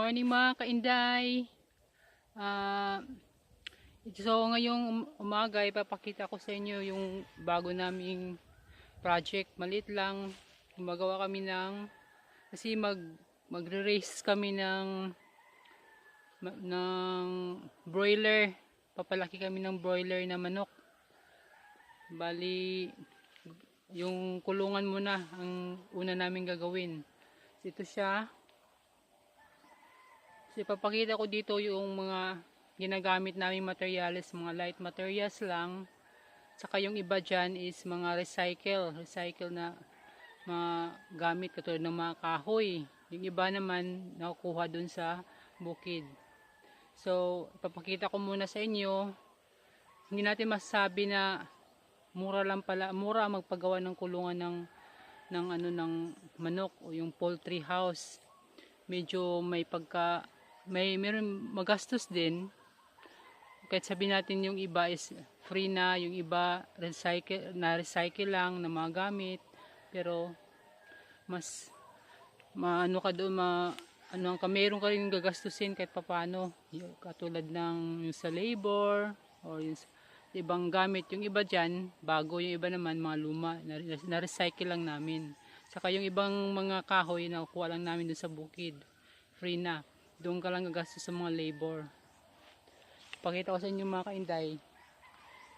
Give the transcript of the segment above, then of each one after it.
Morning mga kainday. Ah, so ngayong umaga ipapakita ko sa inyo yung bago naming project. Maliit lang. Gumagawa kami ng kasi magre-raise kami ng broiler. Papalaki kami ng broiler na manok. Bali yung kulungan muna ang una namin gagawin. Ito siya. So, ipapakita ko dito yung mga ginagamit naming materials, mga light materials lang. Saka yung iba dyan is mga recycle na mga gamit katulad ng mga kahoy. Yung iba naman nakukuha dun sa bukid. So, ipapakita ko muna sa inyo. Hindi natin masasabi na mura lang pala, mura magpagawa ng kulungan ng manok o yung poultry house. Medyo meron magastos din. Kahit sabihin natin yung iba is free na, yung iba recycle lang na mga gamit, pero mas maano ka doon, meron ka rin gagastusin kahit papaano, katulad ng yung sa labor o yung sa ibang gamit. Yung iba dyan bago, yung iba naman mga luma na recycle lang namin. Saka yung ibang mga kahoy na kuha lang namin doon sa bukid, free na. Doon ka lang gagastos sa mga labor. Pakita ko sa inyo mga kainday.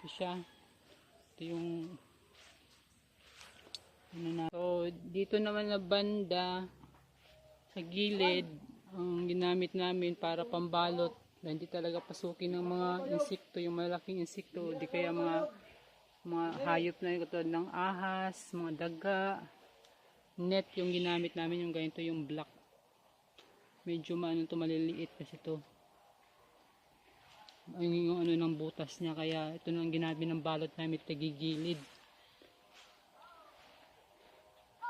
Ito siya. Ito yung So dito naman na banda sa gilid ang ginamit namin para pambalot na hindi talaga pasukin ng mga insekto, yung malaking insekto, di kaya mga hayop na katulad ng ahas, mga daga. Net yung ginamit namin, yung ganito, yung black. Medyo maliliit kasi ito. Yung ng butas niya, kaya ito nang ginamit ng balot namin, tagigilid.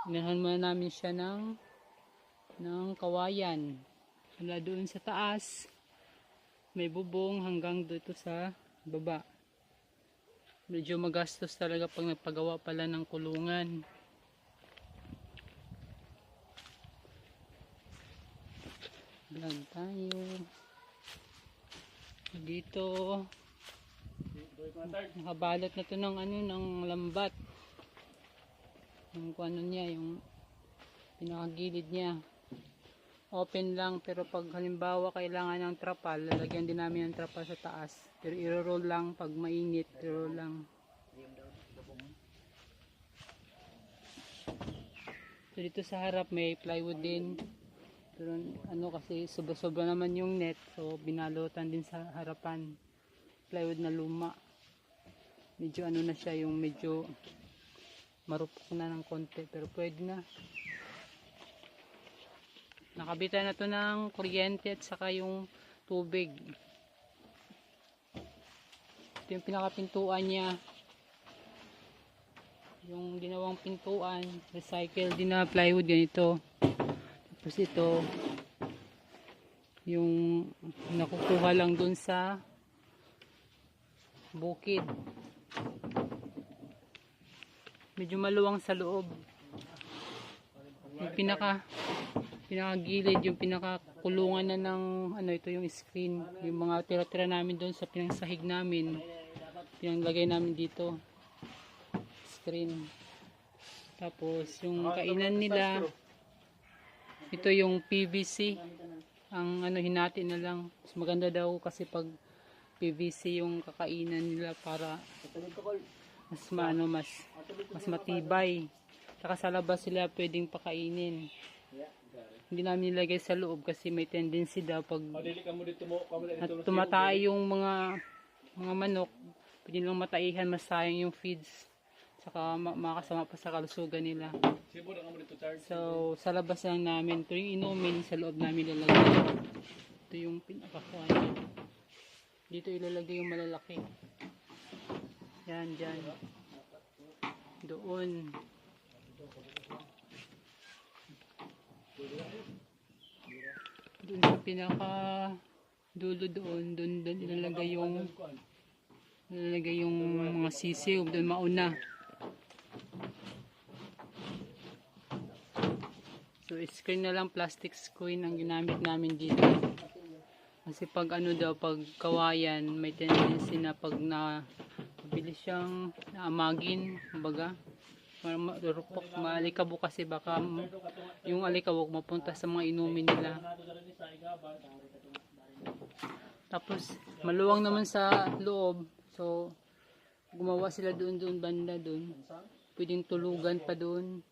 Inahan muna namin siya ng kawayan. Mula doon sa taas, may bubong hanggang dito sa baba. Medyo magastos talaga pag nagpagawa pala ng kulungan. Vlog tayo. Dito nakabalot na to ng lambat. Yung ano niya, yung pinakagilid niya. Open lang, pero pag halimbawa kailangan ng trapal, lalagyan din namin ng trapal sa taas. Pero i-roll lang pag mainit, i-roll lang. So dito sa harap may plywood din. Pero kasi sobra-sobra naman yung net, so binalutan din sa harapan. Plywood na luma. Medyo na siya, yung medyo marupok na ng konti, pero pwede na. Nakabitan na to ng kuryente at saka yung tubig. Ito yung pinakapintuan niya. Yung ginawang pintuan, recycle din na plywood, ganito. Tapos ito, yung nakukuha lang dun sa bukid. Medyo maluwang sa loob. Yung pinakagilid, yung pinakakulungan na ng ito yung screen. Yung mga tira-tira namin dun sa pinangsahig namin, pinanglagay namin dito. Screen. Tapos yung kainan nila, ito yung PVC. Ang hinati na lang. Mas maganda daw kasi pag PVC yung kakainan nila para mas matibay. Saka sa labas sila pwedeng pakainin. Hindi namin nilagay sa loob kasi may tendency daw pag tumatay yung mga manok, pwede lang mataihan, masayang yung feeds. Saka makasama pa sa kalusugan nila. So sa labas lang namin. Ito yung inumin, sa loob namin ilalagay. Ito yung pinakakuha niya. Dito ilalagay yung malalaki. Yan, dyan. Doon. Doon sa pinaka dulo doon ilalagay yung mga sisiw. Doon mauna. So screen na lang, plastic screen ang ginamit namin dito. Kasi pag ano daw, pag kawayan, may tendency na pag na mabilis siyang naamagin, kumbaga marupok, maalikabok kasi baka yung alikabok mapunta sa mga inumin nila. Tapos maluwang naman sa loob, so gumawa sila doon banda doon, pwedeng tulugan pa doon.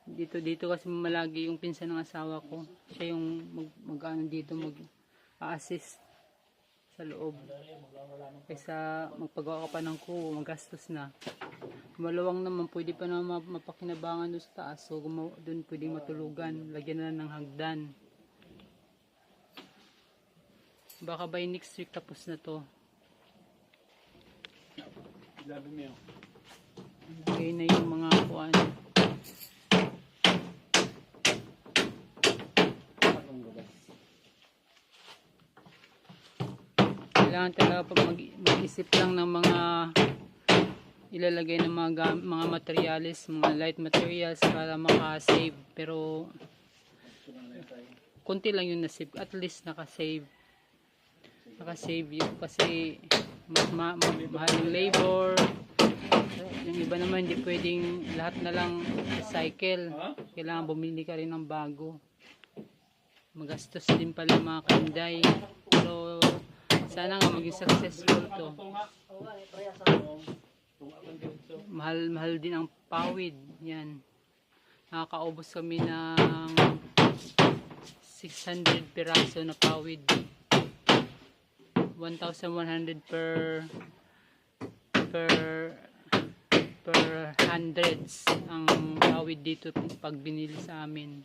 Dito kasi malagi yung pinsan ng asawa ko, siya yung mag-ano dito, mag-assist sa loob, kaysa magpagawa ka pa ng kubo, magastos na. Maluwang naman, pwede pa na mapakinabangan doon sa taas, so doon pwedeng matulugan, lagyan na ng hagdan. Baka by next week tapos na to. Lagay na yung mga kuwan. Kailangan talaga mag-isip lang ng mga ilalagay ng mga materials, mga light materials para maka-save. Pero konti lang yung nasave, at least naka-save yun kasi mahal yung labor. Yung iba naman hindi pwedeng lahat na lang recycle, kailangan bumili ka rin ng bago, magastos din pala mga kainday. Pero sana nga maging successful to. Mahal din ang pawid. Yan, nakakaubos kami ng 600 piraso na pawid, 1,100 per hundreds ang pawid dito pag binili sa amin.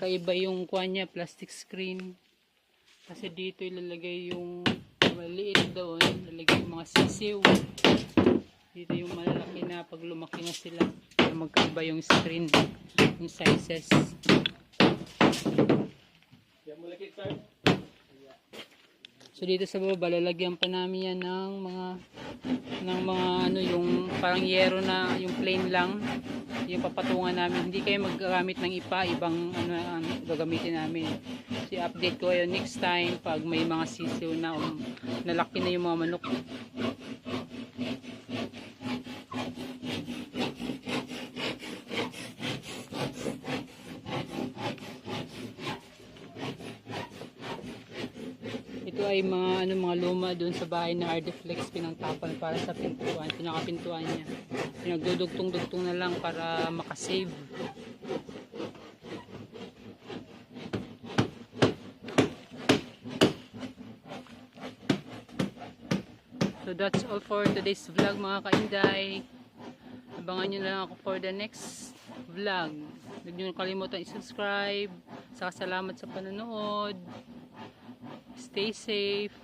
Kaiba yung kuwan niya, plastic screen, kasi dito ilalagay yung maliit doon, ilalagay yung mga sisiw. Dito yung malalaki na, pag lumaki na sila, magkaiba yung screen, yung sizes. So dito sa baba, lalagyan pa namin yan ng mga ano, yung parang yero na, yung plain lang, yung papatungan namin. Hindi kayo maggamit ng ibang ano gagamitin namin. So i-update ko kayo next time pag may mga sisiw na nalaki na yung mga manok. Ito ay mga luma doon sa bahay na Ardeflex, pinangtapan para sa pintuan, pinakapintuan niya. Pinagdudugtong-dugtong na lang para makasave. So that's all for today's vlog mga kainday. Abangan nyo na lang ako for the next vlog. Huwag nyo kalimutan i-subscribe. Saka salamat sa panonood. Stay safe.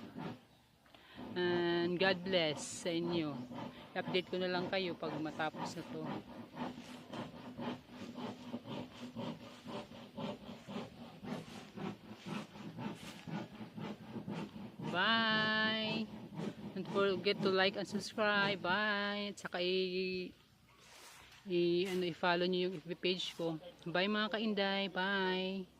And God bless sa inyo. I-update ko na lang kayo pag matapos na to. Bye! Don't forget to like and subscribe. Bye! At saka i-follow nyo yung FB page ko. Bye mga kainday. Bye!